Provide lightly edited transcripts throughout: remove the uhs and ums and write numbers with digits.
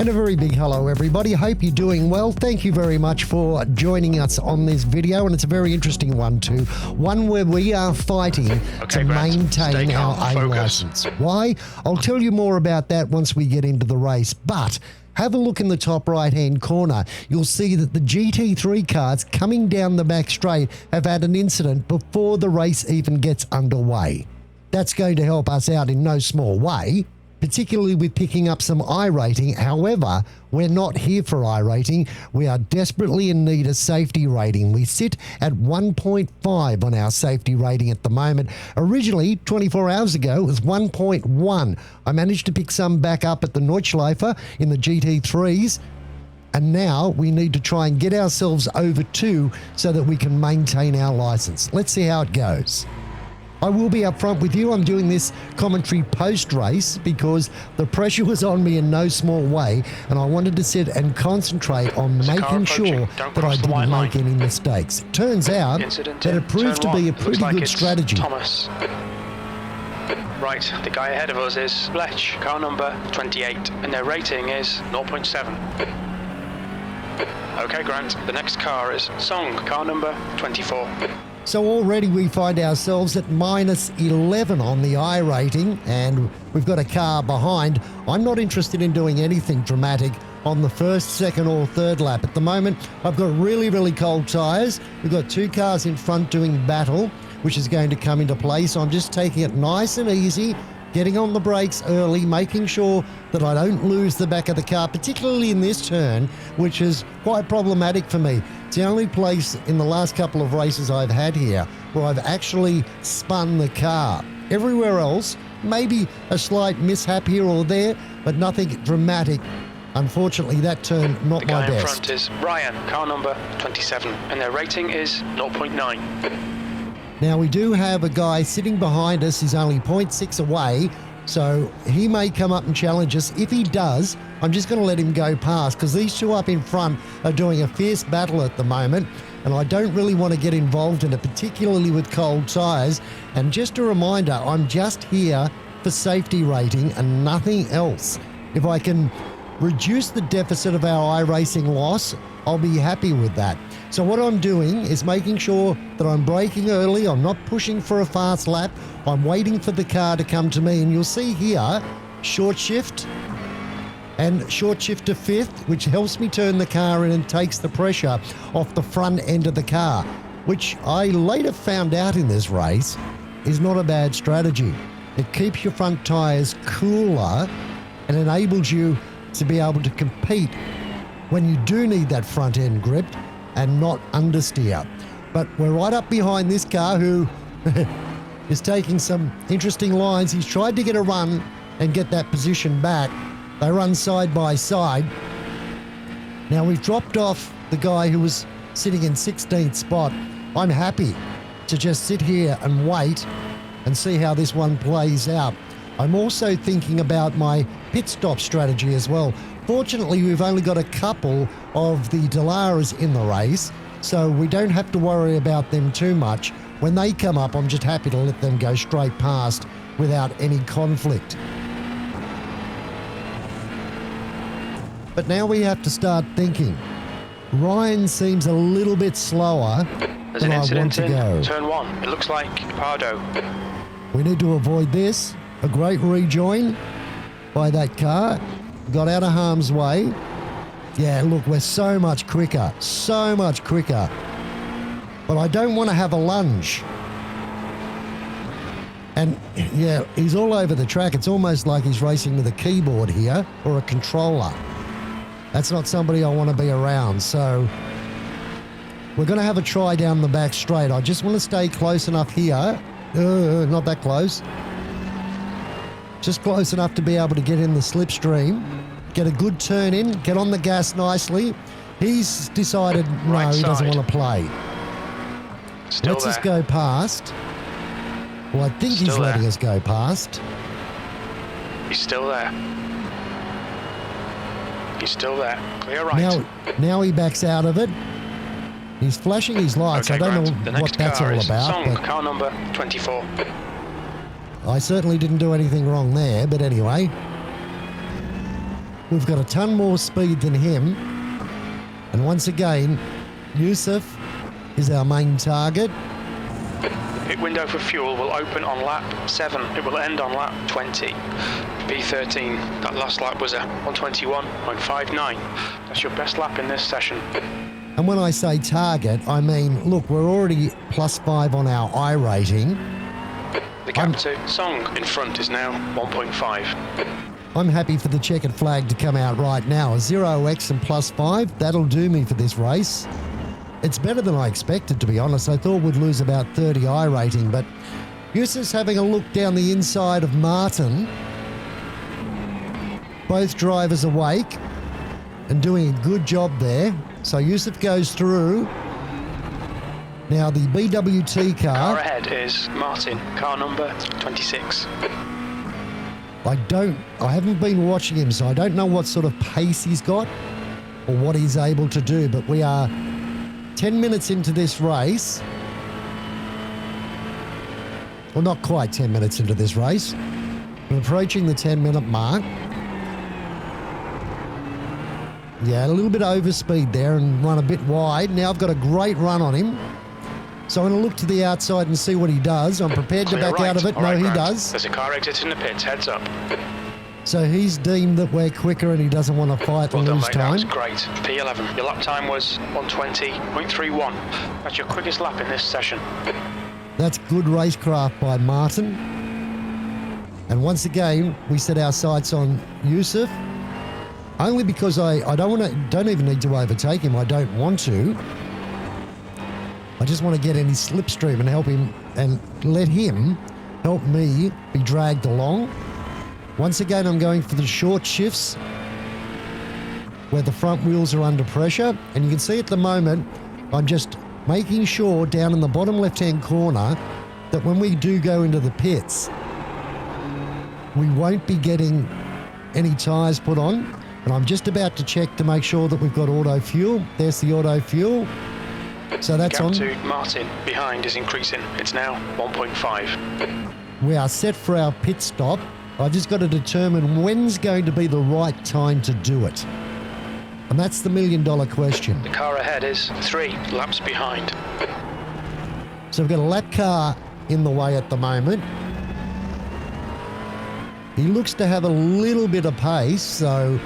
And a very big hello everybody, hope you're doing well. Thank you very much for joining us on this video, and it's a very interesting one too. One where we are fighting to maintain our A license. Why? I'll tell you more about that once we get into the race, but have a look in the top right hand corner. You'll see that the GT3 cars coming down the back straight have had an incident before the race even gets underway. That's going to help us out in no small way, particularly with picking up some iRating. However, we're not here for iRating. We are desperately in need of safety rating. We sit at 1.5 on our safety rating at the moment. Originally, 24 hours ago, it was 1.1. I managed to pick some back up at the Nordschleifer in the GT3s. And now we need to try and get ourselves over 2 so that we can maintain our license. Let's see how it goes. I will be upfront with you. I'm doing this commentary post-race because the pressure was on me in no small way, and I wanted to sit and concentrate on making sure that I didn't make any mistakes. It turns out that it proved to be a pretty good strategy. Thomas. Right, the guy ahead of us is Lech, car number 28, and their rating is 0.7. Okay, Grant, the next car is Song, car number 24. So already we find ourselves at -11 on the iRating, and we've got a car behind. I'm not interested in doing anything dramatic on the first, second or third lap. At the moment, I've got really cold tyres. We've got 2 cars in front doing battle, which is going to come into play. So I'm just taking it nice and easy, getting on the brakes early, making sure that I don't lose the back of the car, particularly in this turn, which is quite problematic for me. It's the only place in the last couple of races I've had here where I've actually spun the car. Everywhere else, maybe a slight mishap here or there, but nothing dramatic. Unfortunately, that turn, not my best. The guy in front is Ryan, car number 27, and their rating is 0.9. Now we do have a guy sitting behind us. He's only 0.6 away, so he may come up and challenge us. If he does, I'm just going to let him go past because these 2 up in front are doing a fierce battle at the moment, and I don't really want to get involved in it, particularly with cold tyres. And just a reminder, I'm just here for safety rating and nothing else. If I can reduce the deficit of our iRacing loss, I'll be happy with that. So what I'm doing is making sure that I'm braking early. I'm not pushing for a fast lap. I'm waiting for the car to come to me. And you'll see here, short shift and short shift to 5th, which helps me turn the car in and takes the pressure off the front end of the car, which I later found out in this race is not a bad strategy. It keeps your front tyres cooler and enables you to be able to compete when you do need that front end grip and not understeer. But we're right up behind this car who is taking some interesting lines. He's tried to get a run and get that position back. They run side by side. Now we've dropped off the guy who was sitting in 16th spot. I'm happy to just sit here and wait and see how this one plays out. I'm also thinking about my pit stop strategy as well. Fortunately, we've only got a couple of the Delaras in the race, so we don't have to worry about them too much. When they come up, I'm just happy to let them go straight past without any conflict. But now we have to start thinking. Ryan seems a little bit slower than I want to go. Turn 1, it looks like Pardo. We need to avoid this. A great rejoin by that car. Got out of harm's way. Yeah, look, we're so much quicker. But I don't want to have a lunge. And yeah, he's all over the track. It's almost like he's racing with a keyboard here or a controller. That's not somebody I want to be around. So we're going to have a try down the back straight. I just want to stay close enough here. Not that close. Just close enough to be able to get in the slipstream, get a good turn in, get on the gas nicely. He's decided, no, he doesn't want to play. Let's just go past. Well, I think he's letting us go past. He's still there. He's still there. Clear right. Now he backs out of it. He's flashing his lights. Okay, I don't know what that's all about. Song, car number 24. I certainly didn't do anything wrong there, but anyway. We've got a ton more speed than him. And once again, Yusuf is our main target. Pit window for fuel will open on lap 7. It will end on lap 20. P13, that last lap was a 121.59. That's your best lap in this session. And when I say target, I mean, look, we're already +5 on our I rating. The gap to Song in front is now 1.5. I'm happy for the checkered flag to come out right now. A 0x and +5, that'll do me for this race. It's better than I expected, to be honest. I thought we'd lose about 30 I rating, but Yusuf's having a look down the inside of Martin. Both drivers awake and doing a good job there. So Yusuf goes through. Now the BWT car. Car ahead is Martin, car number 26. I haven't been watching him, so I don't know what sort of pace he's got or what he's able to do, but we are 10 minutes into this race. Well, not quite 10 minutes into this race. We're approaching the 10-minute mark. Yeah, a little bit over speed there and run a bit wide. Now I've got a great run on him. So I'm going to look to the outside and see what he does. I'm prepared to back out of it. No, he does. There's a car exit in the pits, heads up. So he's deemed that we're quicker and he doesn't want to fight and lose time. That was great. P11. Your lap time was 120.31. That's your quickest lap in this session. That's good racecraft by Martin. And once again, we set our sights on Yusuf. Only because I don't even need to overtake him. I don't want to. I just want to get any slipstream and help him and let him help me be dragged along. Once again, I'm going for the short shifts where the front wheels are under pressure. And you can see at the moment, I'm just making sure down in the bottom left-hand corner that when we do go into the pits, we won't be getting any tyres put on. And I'm just about to check to make sure that we've got auto fuel. There's the auto fuel. So that's on. The gap to Martin behind is increasing. It's now 1.5. We are set for our pit stop. I've just got to determine when's going to be the right time to do it. And that's the million-dollar question. The car ahead is 3 laps behind. So we've got a lap car in the way at the moment. He looks to have a little bit of pace, so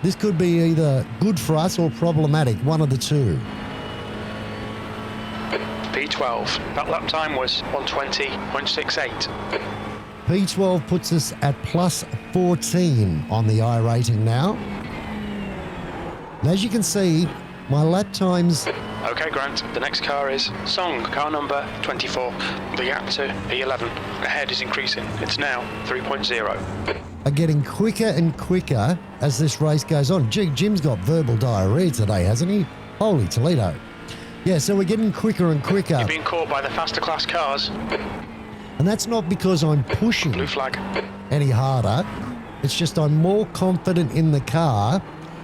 this could be either good for us or problematic, one of the two. P12. That lap time was 120.68. P12 puts us at +14 on the I rating now. And as you can see, my lap times... Okay, Grant. The next car is Song, car number 24. The gap to P11 ahead is increasing. It's now 3.0. are getting quicker and quicker as this race goes on. Gee, Jim's got verbal diarrhea today, hasn't he? Holy Toledo. Yeah, so we're getting quicker and quicker. You're being caught by the faster class cars. And that's not because I'm pushing Blue flag. any harder. It's just I'm more confident in the car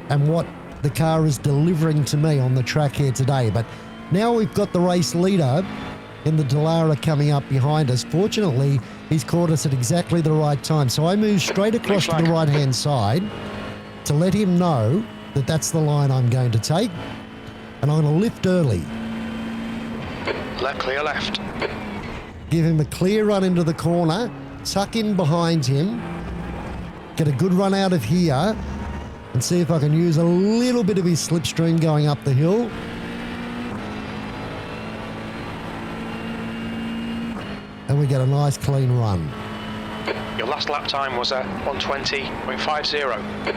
and what the car is delivering to me on the track here today. But now we've got the race leader in the Dallara coming up behind us. Fortunately, he's caught us at exactly the right time. So I move straight across to the right-hand side to let him know that that's the line I'm going to take. And I'm going to lift early. Left, clear left. Give him a clear run into the corner, tuck in behind him, get a good run out of here, and see if I can use a little bit of his slipstream going up the hill. And we get a nice clean run. Your last lap time was at 120.50.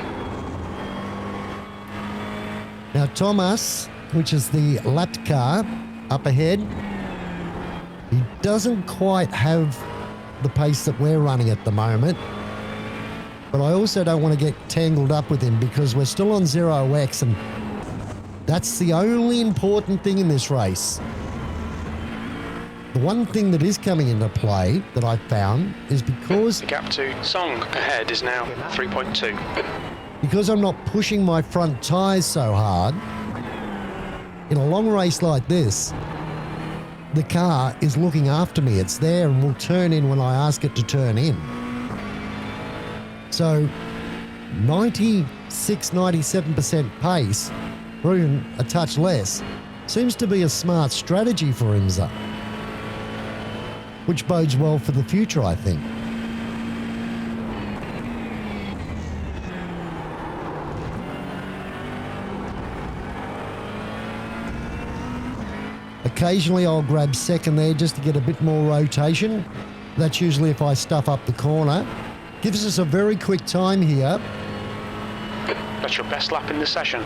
Now Thomas, which is the lapped car up ahead, he doesn't quite have the pace that we're running at the moment. But I also don't want to get tangled up with him because we're still on 0x, and that's the only important thing in this race. The one thing that is coming into play that I've found is because... The gap to Song ahead is now 3.2. Because I'm not pushing my front tyres so hard, in a long race like this, the car is looking after me. It's there and will turn in when I ask it to turn in. So 96, 97% pace, or even a touch less, seems to be a smart strategy for IMSA, which bodes well for the future, I think. Occasionally I'll grab second there just to get a bit more rotation. That's usually if I stuff up the corner. Gives us a very quick time here. That's your best lap in the session.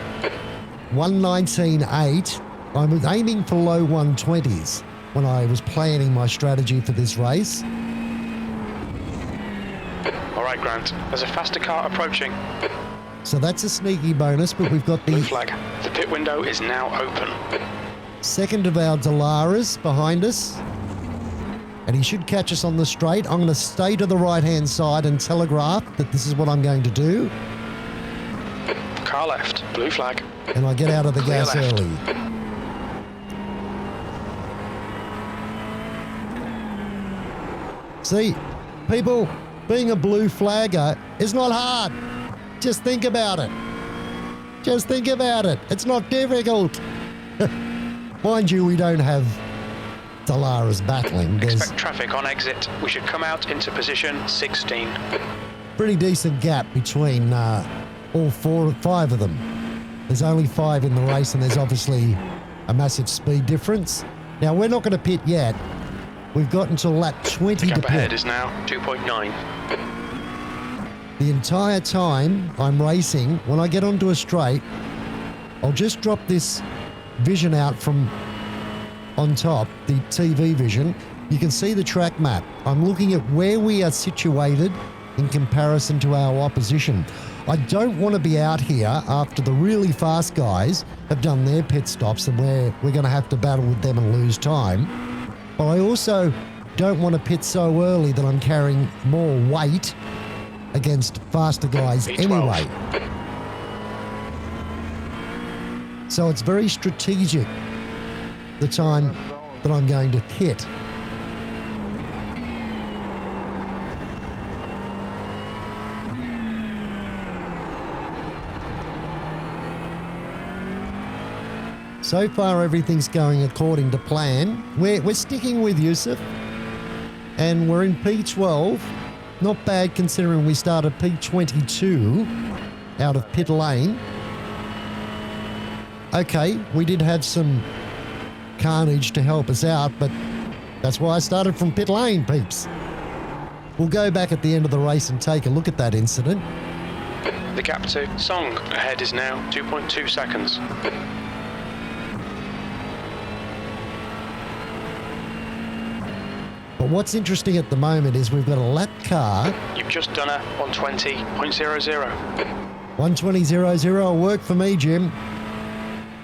1:19.8. I was aiming for low 120s when I was planning my strategy for this race. All right, Grant. There's a faster car approaching. So that's a sneaky bonus, but we've got Blue the flag. The pit window is now open. second of our Delaras behind us. And he should catch us on the straight. I'm going to stay to the right-hand side and telegraph that this is what I'm going to do. Car left. Blue flag. And I get out of the Clear gas left. early. See, people, being a blue flagger is not hard. Just think about it. Just think about it. It's not difficult. Mind you, we don't have Delaras battling. There's Expect traffic on exit. We should come out into position 16. pretty decent gap between all five of them. There's only 5 in the race, and there's obviously a massive speed difference. Now, we're not going to pit yet. We've got until lap 20 The to gap ahead pit. is now 2.9. The entire time I'm racing, when I get onto a straight, I'll just drop this vision out from on top, the TV vision. You can see the track map. I'm looking at where we are situated in comparison to our opposition. I don't want to be out here after the really fast guys have done their pit stops and we're going to have to battle with them and lose time. But I also don't want to pit so early that I'm carrying more weight against faster guys V12. anyway. So it's very strategic, the time that I'm going to pit. So far, everything's going according to plan. We're sticking with Yusuf, and we're in P12. Not bad considering we started P22 out of pit lane. Okay, we did have some carnage to help us out, but that's why I started from pit lane, peeps. We'll go back at the end of the race and take a look at that incident. The gap to Song ahead is now 2.2 seconds. But what's interesting at the moment is we've got a lap car. You've just done a 120.00. 120.00 will work for me, Jim.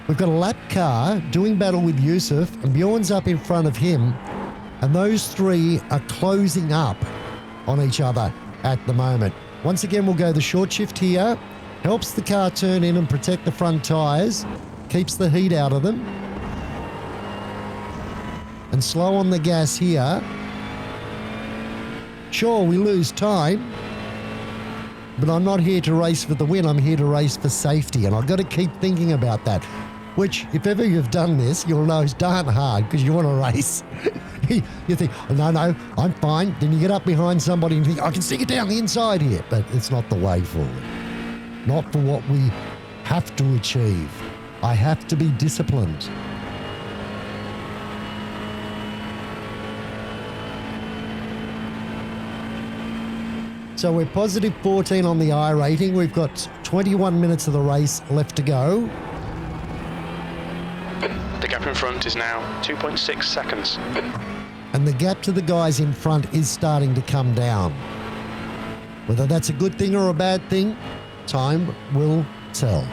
We've got a lap car doing battle with Yusuf, and Bjorn's up in front of him, and those three are closing up on each other at the moment. Once again, we'll go the short shift here. Helps the car turn in and protect the front tyres. Keeps the heat out of them. And slow on the gas here. Sure, we lose time, but I'm not here to race for the win. I'm here to race for safety, and I've got to keep thinking about that, which, if ever you've done this, you'll know is darn hard because you want to race. You think, oh, no, I'm fine. Then you get up behind somebody and think, I can stick it down the inside here, but it's not the way forward. Not for what we have to achieve. I have to be disciplined. So we're positive 14 on the I rating. We've got 21 minutes of the race left to go. The gap in front is now 2.6 seconds. And the gap to the guys in front is starting to come down. Whether that's a good thing or a bad thing, time will tell.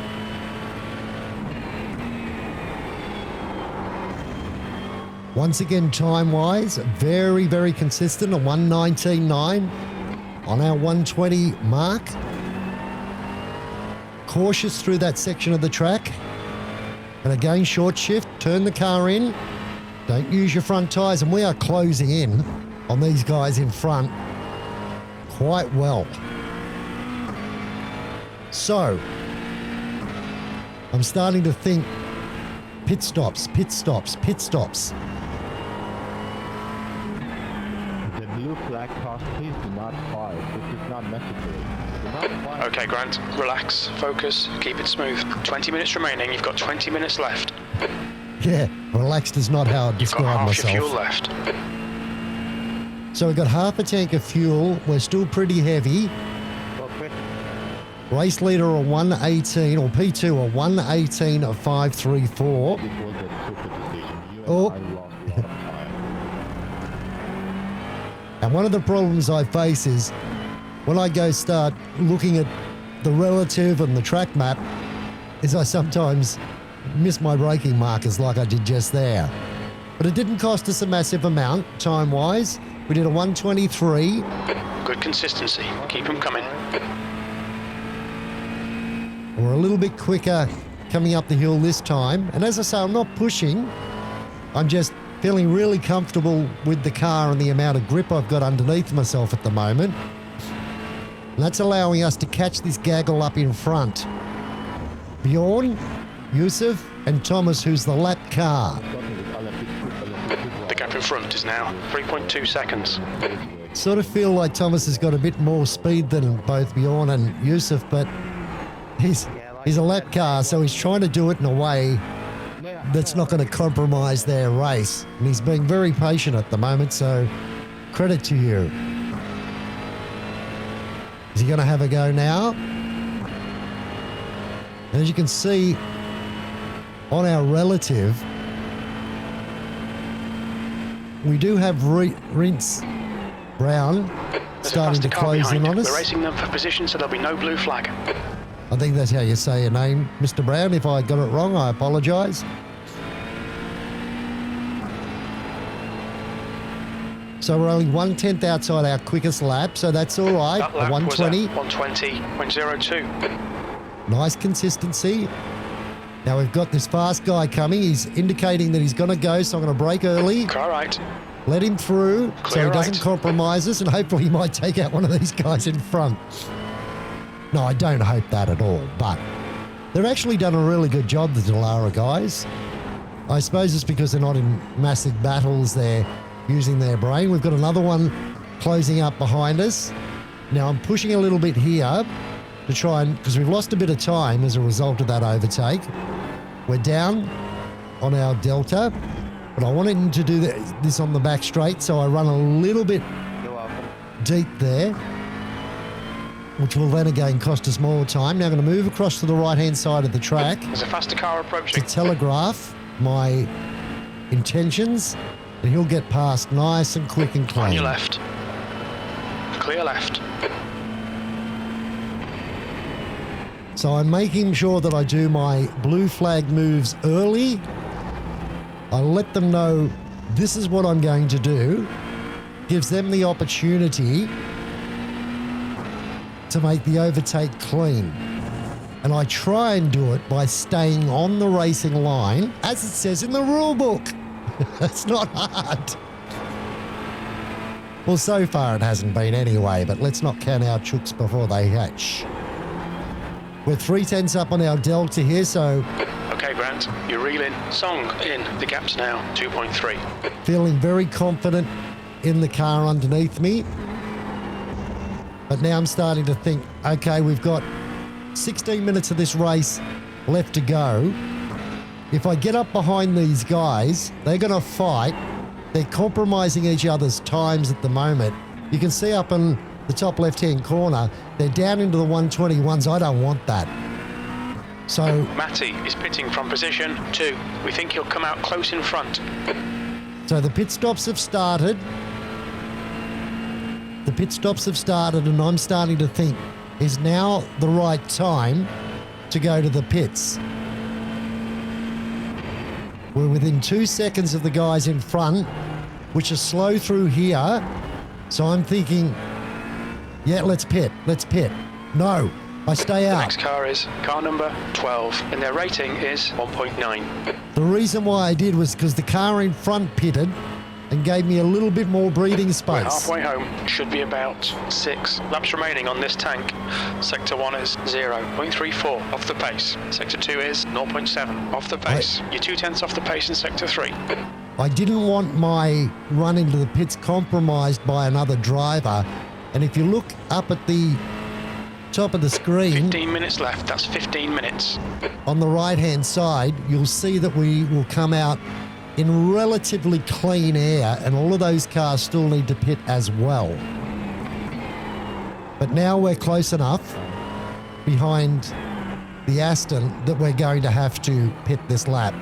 Once again, time-wise, very, very consistent, a 1:19.9 on our 1:20 mark. Cautious through that section of the track. And again, short shift, turn the car in. Don't use your front tyres, and we are closing in on these guys in front quite well. So, I'm starting to think pit stops, pit stops, pit stops. The blue flag cost, please do not fire. This is not necessary. Do not fire. Okay, Grant, relax, focus, keep it smooth. 20 minutes remaining, you've got 20 minutes left. Yeah, relaxed is not how I You've got describe half myself. your fuel left. So we've got half a tank of fuel. We're still pretty heavy. Go quick. Race leader a 118, or P2 a 118 of 534. This was a stupid decision. You and Oh. I lost a lot of time. And one of the problems I face is when I go start looking at the relative and the track map is I sometimes miss my braking markers like I did just there. But it didn't cost us a massive amount time-wise. We did a 123. Good consistency, keep them coming. We're a little bit quicker coming up the hill this time. And as I say, I'm not pushing. I'm just feeling really comfortable with the car and the amount of grip I've got underneath myself at the moment. And that's allowing us to catch this gaggle up in front. Bjorn, Yusuf, and Thomas, who's the lap car. The gap in front is now 3.2 seconds. Sort of feel like Thomas has got a bit more speed than both Bjorn and Yusuf, but he's a lap car, so he's trying to do it in a way that's not going to compromise their race. And he's being very patient at the moment, so credit to you. Is he going to have a go now? And as you can see on our relative, we do have Rinse Brown starting to close in on us. We're racing them for position, so there'll be no blue flag. I think that's how you say your name, Mr. Brown. If I got it wrong, I apologise. So we're only 1/10 outside our quickest lap, so that's all right. That A lap 120. was at 120.02. Nice consistency. Now we've got this fast guy coming. He's indicating that he's going to go, so I'm going to brake early. Car right. Let him through so Clear he doesn't right. compromise us, and hopefully he might take out one of these guys in front. No, I don't hope that at all, but they've actually done a really good job, the Dallara guys. I suppose it's because they're not in massive battles, they're using their brain. We've got another one closing up behind us. Now I'm pushing a little bit here to try and, because we've lost a bit of time as a result of that overtake. We're down on our delta, but I wanted him to do this on the back straight, so I run a little bit deep there, which will then again cost us more time. Now I'm going to move across to the right-hand side of the track There's a faster car to approaching. telegraph my intentions, and he'll get past nice and quick and clean. On your left. Clear left. So I'm making sure that I do my blue flag moves early. I let them know this is what I'm going to do. Gives them the opportunity to make the overtake clean. And I try and do it by staying on the racing line, as it says in the rule book. It's not hard. Well, so far it hasn't been anyway, but let's not count our chooks before they hatch. We're 3/10 up on our delta here, so Okay, Grant, you're reeling. Song in. The gap's now 2.3. feeling very confident in the car underneath me. But now I'm starting to think, okay, we've got 16 minutes of this race left to go. If I get up behind these guys, they're going to fight. They're compromising each other's times at the moment. You can see up in the top left-hand corner, they're down into the 121s. I don't want that. So Matty is pitting from position 2. We think he'll come out close in front. the pit stops have started. The pit stops have started, and I'm starting to think, is now the right time to go to the pits? We're within 2 seconds of the guys in front, which are slow through here. So I'm thinking, yeah, let's pit. No, I stay The out. next car is car number 12, and their rating is 1.9. The reason why I did was because the car in front pitted, and gave me a little bit more breathing We're space. halfway home. Should be about 6 laps remaining on this tank. Sector 1 is 0.34 off the pace. Sector 2 is 0.7 off the pace. You're 2/10 off the pace in Sector 3. I didn't want my run into the pits compromised by another driver. And if you look up at the top of the screen, 15 minutes left. That's 15 minutes. on the right-hand side, you'll see that we will come out in relatively clean air, and all of those cars still need to pit as well. But now we're close enough behind the Aston that we're going to have to pit this lap.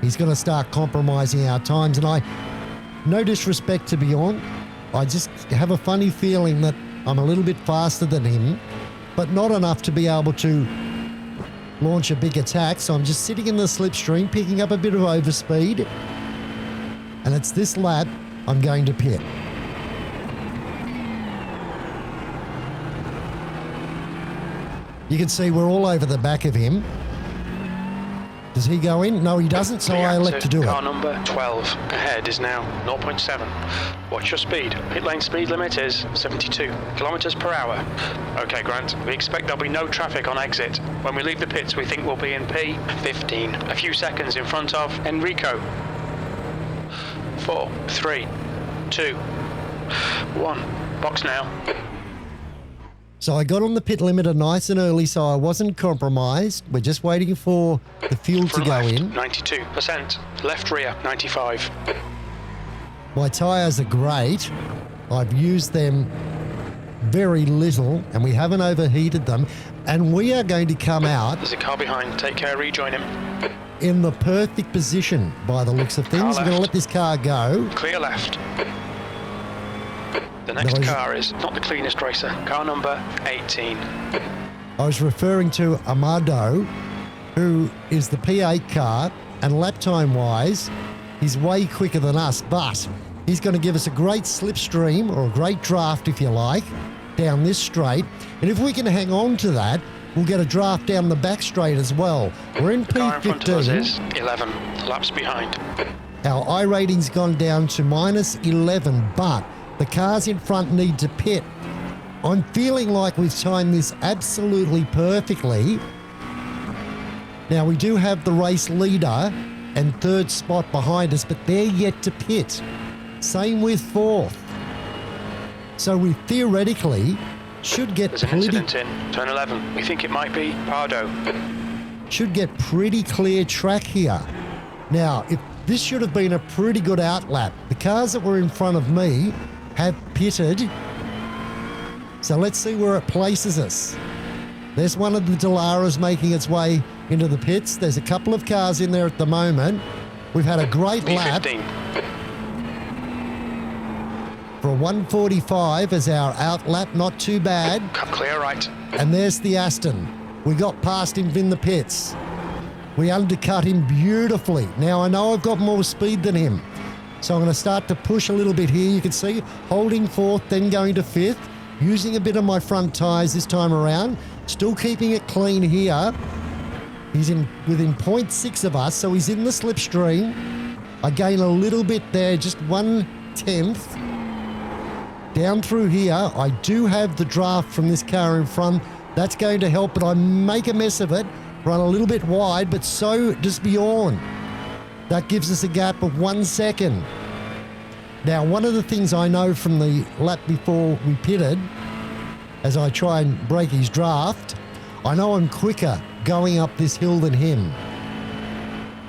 He's going to start compromising our times, and no disrespect to Bjorn, I just have a funny feeling that I'm a little bit faster than him, but not enough to be able to launch a big attack. So I'm just sitting in the slipstream, picking up a bit of overspeed, and it's this lap I'm going to pit. You can see we're all over the back of him. Does he go in? No, he doesn't, so I elect to do Car it. number 12 ahead is now 0.7. Watch your speed. Pit lane speed limit is 72 kilometers per hour. Okay, Grant, we expect there'll be no traffic on exit. When we leave the pits, we think we'll be in P15, a few seconds in front of Enrico. 4, 3, 2, 1. Box now. So I got on the pit limiter nice and early, so I wasn't compromised. We're just waiting for the fuel to Front go left, in. 92%. Left rear, 95. My tyres are great. I've used them very little, and we haven't overheated them. And we are going to come out There's a car behind. Take care, rejoin him. in the perfect position by the looks of things. We're going to let this car go. Clear left. The next No, car is not the cleanest racer. Car number 18. I was referring to Amado, who is the P8 car, and lap time wise, he's way quicker than us, but he's going to give us a great slipstream, or a great draft if you like, down this straight. And if we can hang on to that, we'll get a draft down the back straight as well. We're in The car in front of us P15. is 11 laps behind. Our I rating's gone down to -11, but the cars in front need to pit. I'm feeling like we've timed this absolutely perfectly. Now, we do have the race leader and third spot behind us, but they're yet to pit. Same with fourth. So we theoretically should get There's an incident in turn 11. We think it might be Pardo. should get pretty clear track here. Now, if this should have been a pretty good outlap. The cars that were in front of me have pitted. So let's see where it places us. There's one of the Delaras making its way into the pits. There's a couple of cars in there at the moment. We've had a great lap P15. for a 1:45 as our outlap. Not too bad. Clear right. And there's the Aston. We got past him in the pits. We undercut him beautifully. Now, I know I've got more speed than him, so I'm going to start to push a little bit here. You can see holding fourth, then going to fifth, using a bit of my front tyres this time around, still keeping it clean here. He's in within 0.6 of us, so he's in the slipstream. I gain a little bit there, just 1/10. Down through here, I do have the draft from this car in front. That's going to help, but I make a mess of it. Run a little bit wide, but so does Bjorn. That gives us a gap of 1 second. Now, one of the things I know from the lap before we pitted, as I try and break his draft, I know I'm quicker going up this hill than him.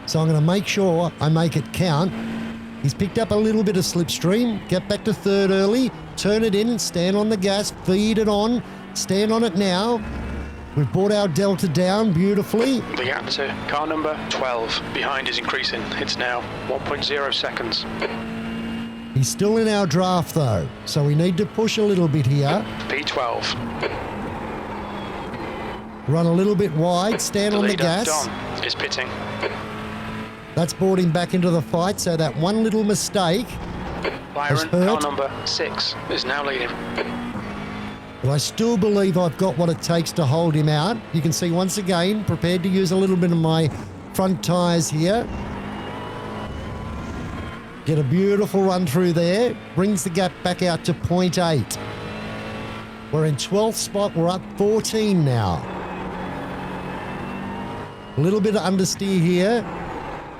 So I'm going to make sure I make it count. He's picked up a little bit of slipstream, get back to third early, turn it in, stand on the gas, feed it on, stand on it now. We've brought our delta down beautifully. The gap to car number 12 behind is increasing. It's now 1.0 seconds. He's still in our draft though, so we need to push a little bit here. P12. Run a little bit wide, stand The on the leader, gas. Don, is pitting. That's brought him back into the fight, so that one little mistake Byron, hurt. car number 6, is now leading. But I still believe I've got what it takes to hold him out. You can see once again, prepared to use a little bit of my front tyres here. Get a beautiful run through there. Brings the gap back out to 0.8. We're in 12th spot. We're up 14 now. A little bit of understeer here.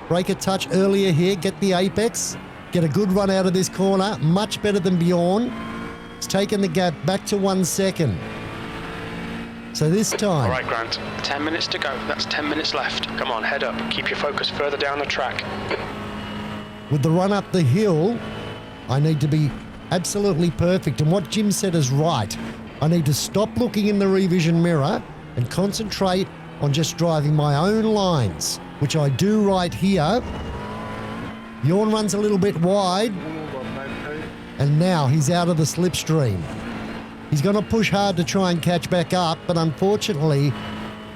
Break a touch earlier here. Get the apex. Get a good run out of this corner. Much better than Bjorn. It's taken the gap back to 1 second. So this time... All right, Grant. 10 minutes to go. That's 10 minutes left. Come on, head up. Keep your focus further down the track. With the run up the hill, I need to be absolutely perfect. And what Jim said is right. I need to stop looking in the revision mirror and concentrate on just driving my own lines, which I do right here. Bjorn runs a little bit wide, and now he's out of the slipstream. He's going to push hard to try and catch back up, but unfortunately,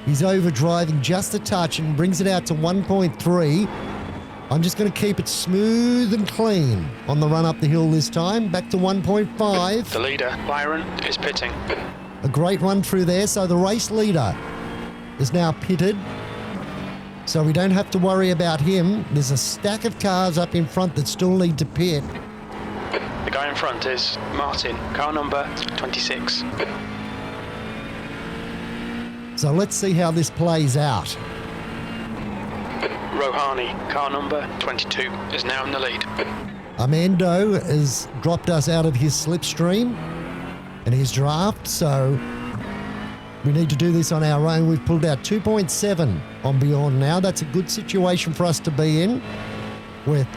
he's overdriving just a touch and brings it out to 1.3. I'm just going to keep it smooth and clean on the run up the hill this time. Back to 1.5. The leader, Byron, is pitting. A great run through there. So the race leader is now pitted. So we don't have to worry about him. There's a stack of cars up in front that still need to pit. The guy in front is Martin, car number 26. So let's see how this plays out. Rohani, car number 22, is now in the lead. Armando has dropped us out of his slipstream and his draft, so we need to do this on our own. We've pulled out 2.7 on Bjorn now. That's a good situation for us to be in. We're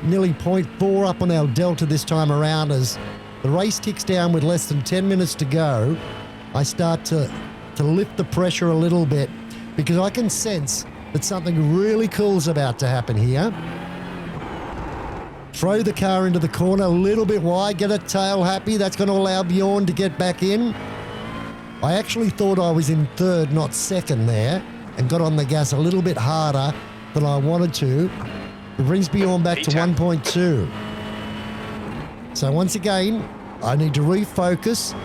nearly 0.4 up on our delta this time around. As the race ticks down with less than 10 minutes to go, I start to lift the pressure a little bit because I can sense that something really cool's about to happen here. Throw the car into the corner a little bit wide, get a tail happy. That's going to allow Bjorn to get back in. I actually thought I was in third, not second there, and got on the gas a little bit harder than I wanted to. It brings Bjorn back to 1.2. So once again, I need to refocus,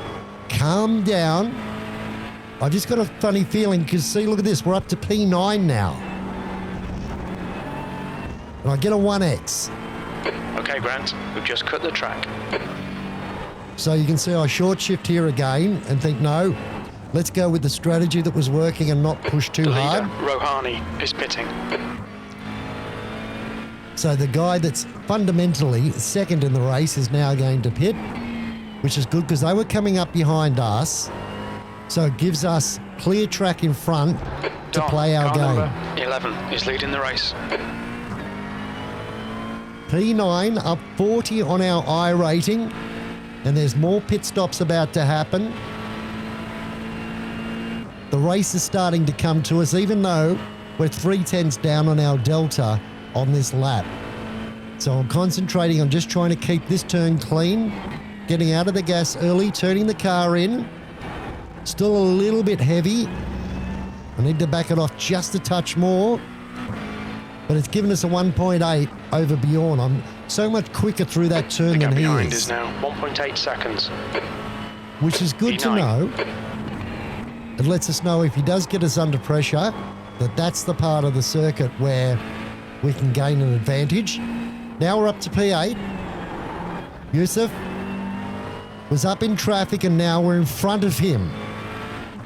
calm down. I've just got a funny feeling because, see, look at this. We're up to P9 now. And I get a 1X. Okay, Grant, we've just cut the track. So you can see I short shift here again and think, no, let's go with the strategy that was working and not push too hard. Rohani is pitting. So the guy that's fundamentally second in the race is now going to pit, which is good because they were coming up behind us. So it gives us clear track in front to play our game. 11 is leading the race. P9 up 40 on our I rating, and there's more pit stops about to happen. The race is starting to come to us, even though we're 3/10 down on our delta on this lap. So I'm concentrating on just trying to keep this turn clean, getting out of the gas early, turning the car in. Still a little bit heavy. I need to back it off just a touch more. But it's given us a 1.8 over Bjorn. I'm so much quicker through that turn than he is. The gap behind is now 1.8 seconds. Which is good to know. It lets us know if he does get us under pressure, that's the part of the circuit where we can gain an advantage. Now we're up to P8. Yusuf was up in traffic and now we're in front of him.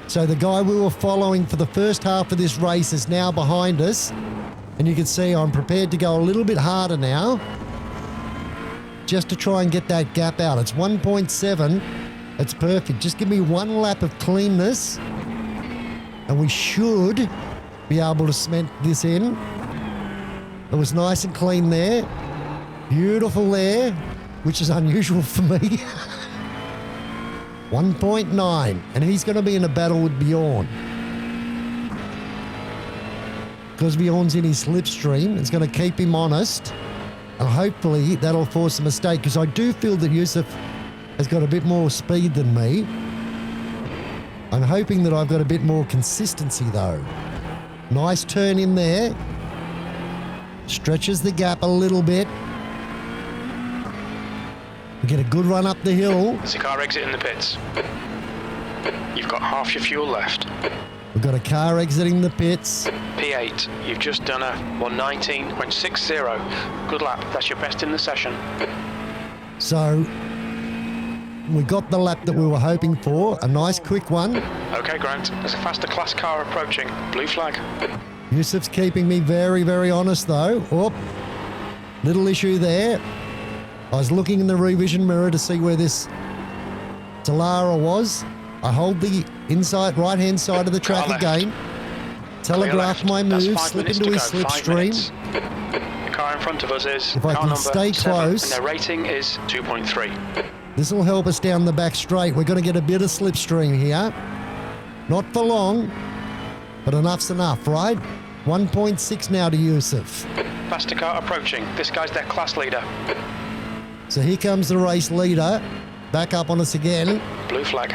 So the guy we were following for the first half of this race is now behind us. And you can see I'm prepared to go a little bit harder now just to try and get that gap out. It's 1.7. It's perfect. Just give me one lap of cleanness and we should be able to cement this in. It was nice and clean there. Beautiful there, which is unusual for me. 1.9, and he's going to be in a battle with Bjorn. Because Bjorn's in his slipstream, it's going to keep him honest, and hopefully that'll force a mistake, because I do feel that Yusuf has got a bit more speed than me. I'm hoping that I've got a bit more consistency though. Nice turn in there. Stretches the gap a little bit. We get a good run up the hill. There's a car exit in the pits. You've got half your fuel left. We've got a car exiting the pits. P8, you've just done a 119.60. Good lap, that's your best in the session. So we got the lap that we were hoping for, a nice quick one. Okay, Grant, there's a faster class car approaching. Blue flag. Yusuf's keeping me very, very honest though. Oh, little issue there. I was looking in the revision mirror to see where this Dallara was. I hold the inside right-hand side of the track again. Telegraph my move, slip into his slipstream. The car in front of us is if I car can number stay 7, close. and their rating is 2.3. This will help us down the back straight. We're going to get a bit of slipstream here. Not for long, but enough's enough, right? 1.6 now to Yusuf. Faster car approaching. This guy's their class leader. So here comes the race leader. Back up on us again. Blue flag.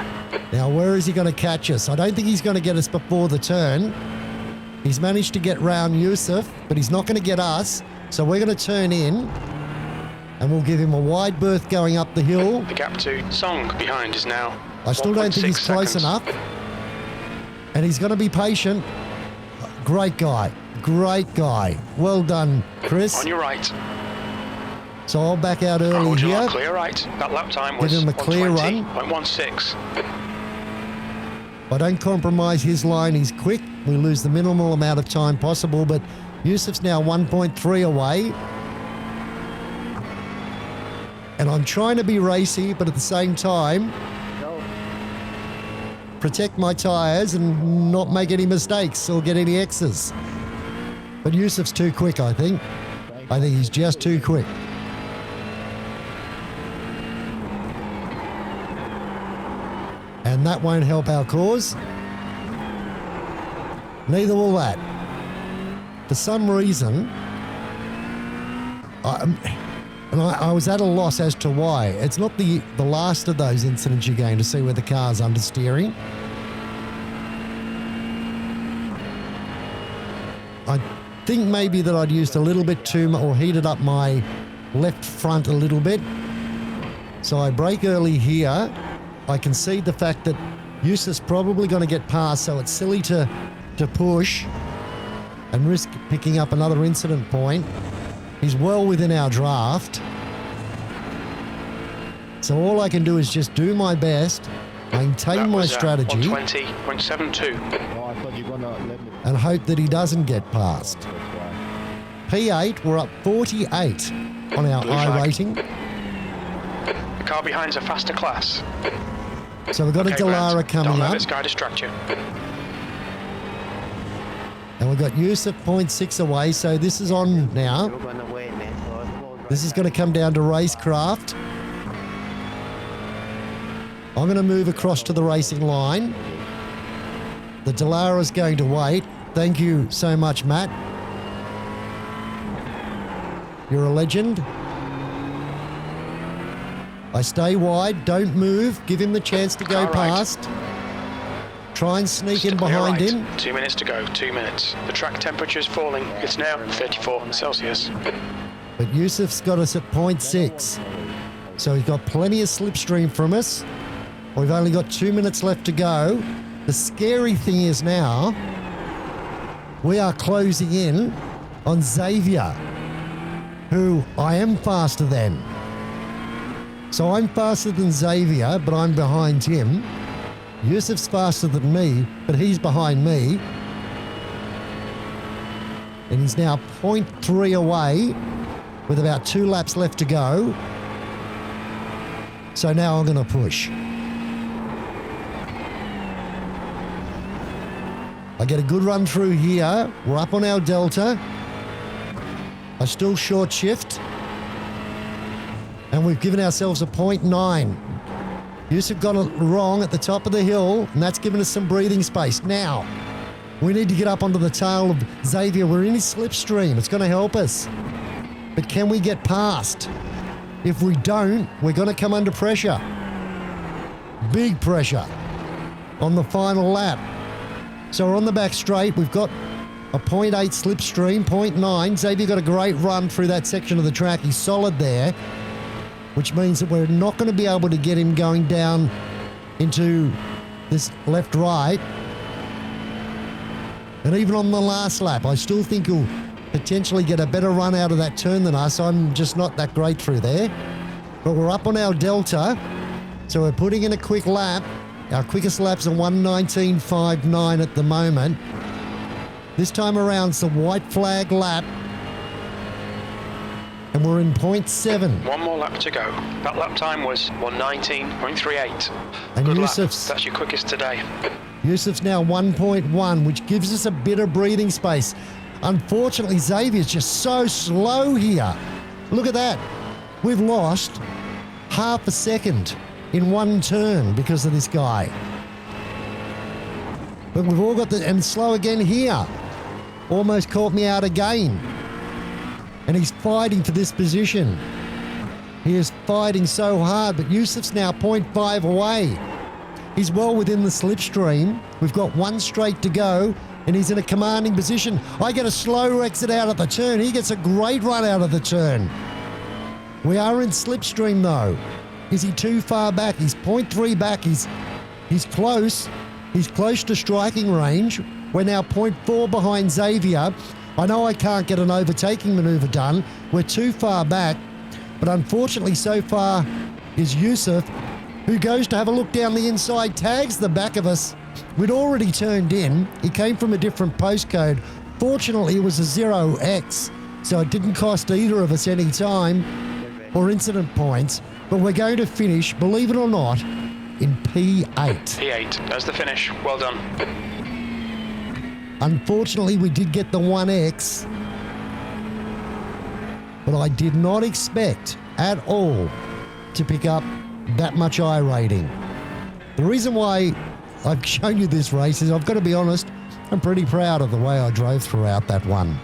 Now, where is he going to catch us? I don't think he's going to get us before the turn. He's managed to get round Yusuf, but he's not going to get us. So we're going to turn in, and we'll give him a wide berth going up the hill. The gap to Song behind is now I still don't think he's 1.6 close seconds. enough. And he's going to be patient. Great guy. Great guy. Well done, Chris. On your right. So I'll back out early Hold your here. line, clear right. That lap time was Give him a clear run. 120.16. I don't compromise his line. He's quick. We lose the minimal amount of time possible, but Yusuf's now 1.3 away. And I'm trying to be racy, but at the same time, protect my tyres and not make any mistakes or get any X's. But Yusuf's too quick, I think. I think he's just too quick. And that won't help our cause. Neither will that. For some reason, I was at a loss as to why. It's not the last of those incidents you're going to see where the car's understeering. I think maybe that I'd used a little bit too much or heated up my left front a little bit. So I brake early here. I concede the fact that Yusuf's probably going to get past, so it's silly to push and risk picking up another incident point. He's well within our draft. So all I can do is just do my best, maintain my strategy, 120.72. Oh, I thought you were gonna let me. and hope that he doesn't get past. That's why. P8, we're up 48 on our Blue I flag. rating. The car behind's a faster class. So we've got Okay, a Dallara Grant, coming don't let up. this guy distract you. And we've got Yusuf 0.6 away, so this is on now. You're gonna wait, man. So it's about This is going to come down to racecraft. I'm going to move across to the racing line. The Dalara's going to wait. Thank you so much, Matt. You're a legend. I stay wide, don't move, give him the chance to go Car right. past. Try and sneak in Clear behind right. him. 2 minutes to go, 2 minutes. The track temperature is falling. It's now 34 Celsius. But Yusuf's got us at 0.6. So he's got plenty of slipstream from us. We've only got 2 minutes left to go. The scary thing is now, we are closing in on Xavier, who I am faster than. So I'm faster than Xavier, but I'm behind him. Yusuf's faster than me, but he's behind me. And he's now 0.3 away with about 2 laps left to go. So now I'm going to push. I get a good run through here. We're up on our delta. I still short shift. And we've given ourselves a 0.9. Yusuf got it wrong at the top of the hill, and that's given us some breathing space. Now, we need to get up onto the tail of Xavier. We're in his slipstream. It's going to help us. But can we get past? If we don't, we're going to come under pressure. Big pressure on the final lap. So we're on the back straight. We've got a 0.8 slipstream, 0.9. Xavier got a great run through that section of the track. He's solid there, which means that we're not going to be able to get him going down into this left-right. And even on the last lap, I still think he'll potentially get a better run out of that turn than us. I'm just not that great through there. But we're up on our delta, so we're putting in a quick lap. Our quickest lap's a 1:19.59 at the moment. This time around, it's the white flag lap. And we're in 0.7. One more lap to go. That lap time was 1:19.38. And Good Yusuf's, lap. That's your quickest today. Yusuf's now 1.1, which gives us a bit of breathing space. Unfortunately, Xavier's just so slow here. Look at that. We've lost half a second in one turn because of this guy. But we've all got the... And slow again here. Almost caught me out again. And he's fighting for this position. He is fighting so hard, but Yusuf's now 0.5 away. He's well within the slipstream. We've got one straight to go, and he's in a commanding position. I get a slow exit out of the turn. He gets a great run out of the turn. We are in slipstream, though. Is he too far back? He's 0.3 back. He's close. He's close to striking range. We're now 0.4 behind Xavier. I know I can't get an overtaking manoeuvre done. We're too far back. But unfortunately, so far is Yusuf, who goes to have a look down the inside, tags the back of us. We'd already turned in. He came from a different postcode. Fortunately, it was a 0X, so it didn't cost either of us any time or incident points. But we're going to finish, believe it or not, in P8. P8, that's the finish. Well done. Unfortunately, we did get the 1X, but I did not expect at all to pick up that much I rating. The reason why I've shown you this race is, I've got to be honest, I'm pretty proud of the way I drove throughout that one.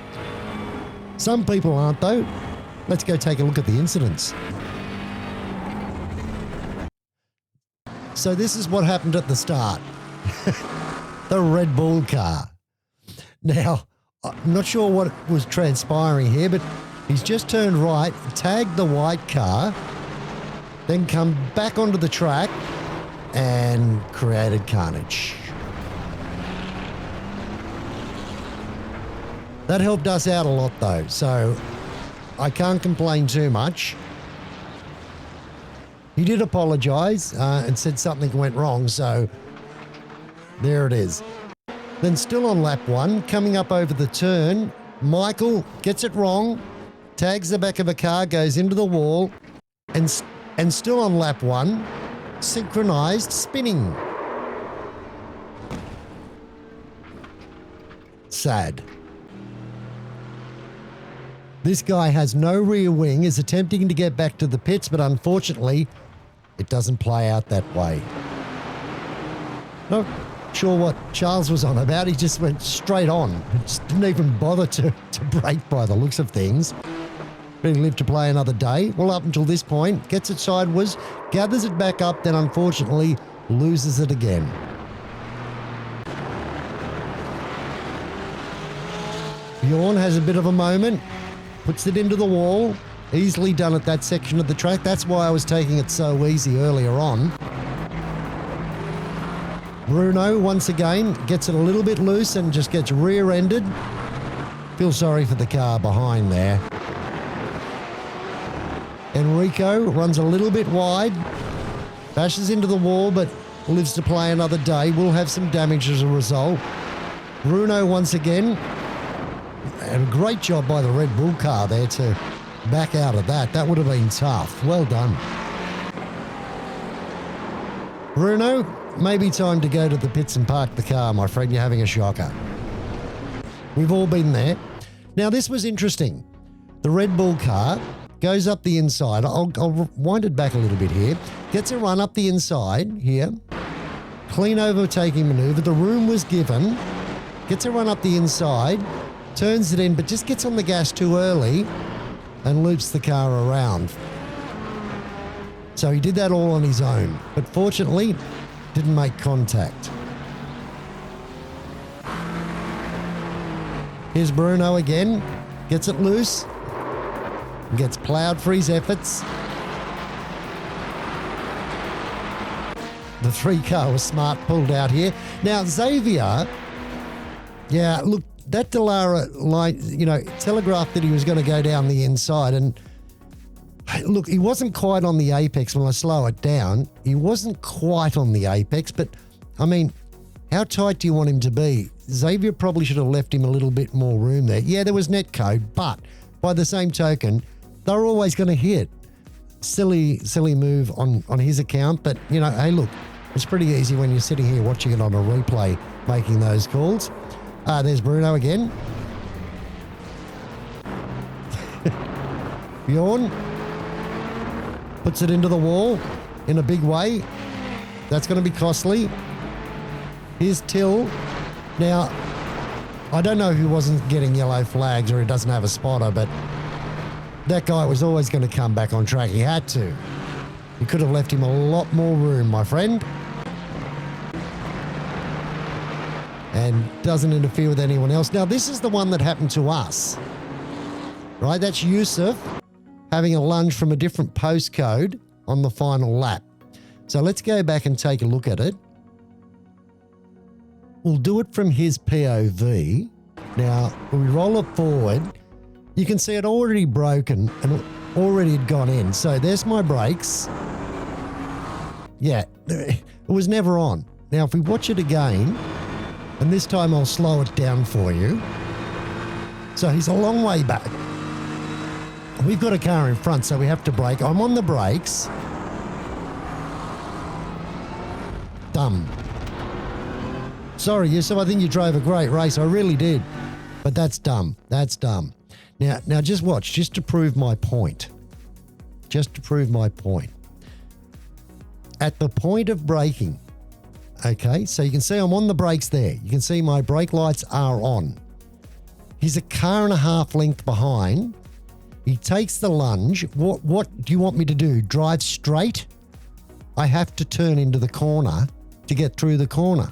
Some people aren't, though. Let's go take a look at the incidents. So this is what happened at the start. The Red Bull car. Now, I'm not sure what was transpiring here, but he's just turned right, tagged the white car, then come back onto the track and created carnage. That helped us out a lot, though, so I can't complain too much. He did apologise and said something went wrong, so there it is. Then still on lap one, coming up over the turn, Michael gets it wrong, tags the back of a car, goes into the wall, and still on lap one, synchronised spinning. Sad. This guy has no rear wing, is attempting to get back to the pits, but unfortunately, it doesn't play out that way. Not sure what Charles was on about. He just went straight on. Just didn't even bother to brake by the looks of things. But he lived to play another day. Well, up until this point, gets it sideways, gathers it back up, then unfortunately loses it again. Bjorn has a bit of a moment. Puts it into the wall. Easily done at that section of the track. That's why I was taking it so easy earlier on. Bruno, once again, gets it a little bit loose and just gets rear-ended. Feel sorry for the car behind there. Enrico runs a little bit wide. Bashes into the wall, but lives to play another day. Will have some damage as a result. Bruno, once again, and a great job by the Red Bull car there to back out of that. That would have been tough. Well done. Bruno, maybe time to go to the pits and park the car, my friend. You're having a shocker. We've all been there. Now, this was interesting. The Red Bull car goes up the inside. I'll wind it back a little bit here. Gets a run up the inside here. Clean overtaking manoeuvre. The room was given. Gets a run up the inside. Turns it in, but just gets on the gas too early and loops the car around. So he did that all on his own, but fortunately didn't make contact. Here's Bruno again, gets it loose, gets ploughed for his efforts. The 3 car was smart, pulled out here. Now Xavier Yeah, look, that Delara line, telegraphed that he was going to go down the inside. And look, he wasn't quite on the apex when I slow it down. He wasn't quite on the apex, but I mean, how tight do you want him to be? Xavier probably should have left him a little bit more room there. Yeah, there was net code, but by the same token, they're always going to hit. Silly move on his account, but hey, look, it's pretty easy when you're sitting here watching it on a replay, making those calls. There's Bruno again. Bjorn puts it into the wall in a big way. That's going to be costly. Here's Till. Now, I don't know who wasn't getting yellow flags or who doesn't have a spotter, but that guy was always going to come back on track. He had to. You could have left him a lot more room, my friend. And doesn't interfere with anyone else. Now, this is the one that happened to us, right? That's Yusuf having a lunge from a different postcode on the final lap. So let's go back and take a look at it. We'll do it from his POV. Now, when we roll it forward, you can see it already broken and already had gone in. So there's my brakes. Yeah, it was never on. Now, if we watch it again, and this time I'll slow it down for you. So he's a long way back. We've got a car in front, so we have to brake. I'm on the brakes. Dumb. Sorry, Yusuf, I think you drove a great race. I really did. But that's dumb. That's dumb. Now just watch, just to prove my point. Just to prove my point. At the point of braking, okay, so you can see I'm on the brakes there. You can see my brake lights are on. He's a car and a half length behind. He takes the lunge. What do you want me to do? Drive straight? I have to turn into the corner to get through the corner.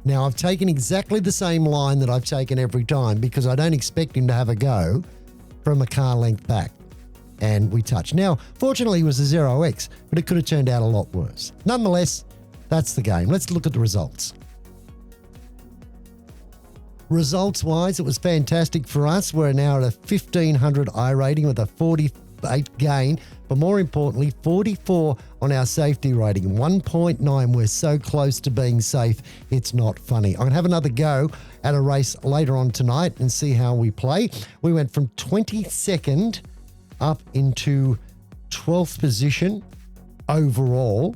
Now, I've taken exactly the same line that I've taken every time because I don't expect him to have a go from a car length back. And we touch. Now, fortunately, it was a 0x, but it could have turned out a lot worse. Nonetheless, that's the game. Let's look at the results. Results-wise, it was fantastic for us. We're now at a 1500 I rating with a 48 gain, but more importantly, 44 on our safety rating, 1.9. We're so close to being safe, it's not funny. I'm going to have another go at a race later on tonight and see how we play. We went from 22nd up into 12th position overall.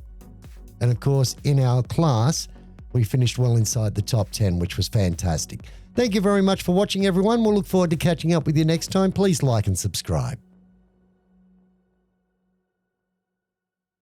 And of course, in our class, we finished well inside the top 10, which was fantastic. Thank you very much for watching, everyone. We'll look forward to catching up with you next time. Please like and subscribe.